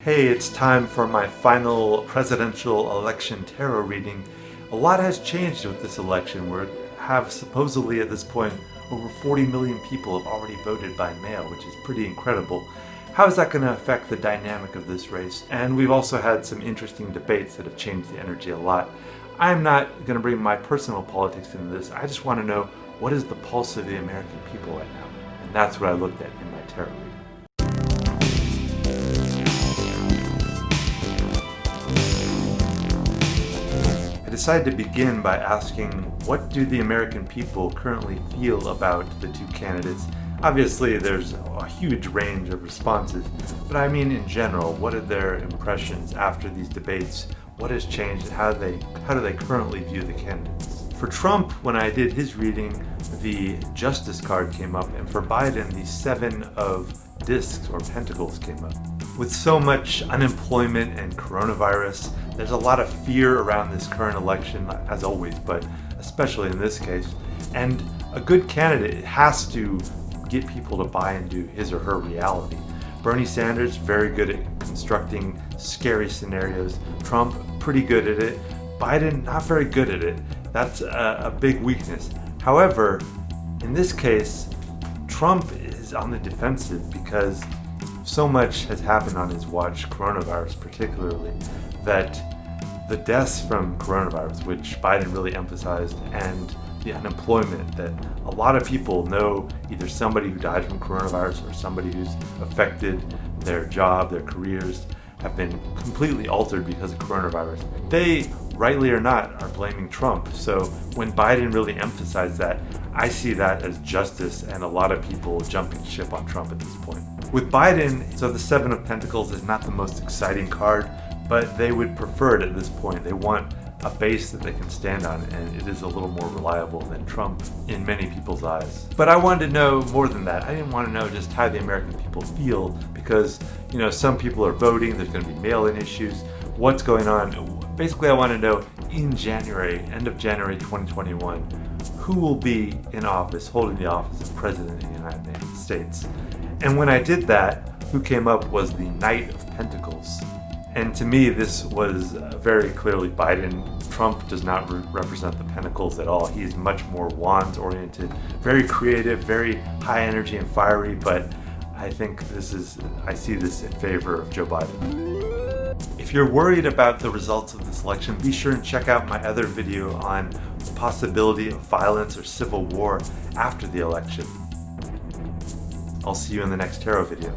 Hey, it's time for my final presidential election tarot reading. A lot has changed with this election. We have supposedly at this point over 40 million people have already voted by mail, which is pretty incredible. How is that going to affect the dynamic of this race? And we've also had some interesting debates that have changed the energy a lot. I'm not going to bring my personal politics into this. I just want to know what is the pulse of the American people right now. And that's what I looked at in my tarot reading. I decided to begin by asking, what do the American people currently feel about the two candidates? Obviously, there's a huge range of responses, but I mean in general, what are their impressions after these debates? What has changed and how do they currently view the candidates? For Trump, when I did his reading, the Justice card came up, and for Biden, the Seven of Discs or Pentacles came up. With so much unemployment and coronavirus, there's a lot of fear around this current election, as always, but especially in this case. And a good candidate has to get people to buy into his or her reality. Bernie Sanders, very good at constructing scary scenarios. Trump, pretty good at it. Biden, not very good at it. That's a big weakness. However, in this case, Trump is on the defensive because so much has happened on his watch, coronavirus particularly, that the deaths from coronavirus, which Biden really emphasized, and the unemployment, that a lot of people know either somebody who died from coronavirus or somebody who's affected their job, their careers, have been completely altered because of coronavirus. They, rightly or not, are blaming Trump. So when Biden really emphasized that, I see that as justice and a lot of people jumping ship on Trump at this point. With Biden, so the Seven of Pentacles is not the most exciting card, but they would prefer it at this point. They want a base that they can stand on, and it is a little more reliable than Trump in many people's eyes. But I wanted to know more than that. I didn't want to know just how the American people feel because, some people are voting, there's going to be mail-in issues, what's going on. Basically, I want to know in January, end of January 2021, who will be in office, holding the office of President of the United States. And when I did that, who came up was the Knight of Pentacles. And to me, this was very clearly Biden. Trump does not represent the Pentacles at all. He's much more wands-oriented, very creative, very high energy and fiery, but I think I see this in favor of Joe Biden. If you're worried about the results of this election, be sure and check out my other video on the possibility of violence or civil war after the election. I'll see you in the next tarot video.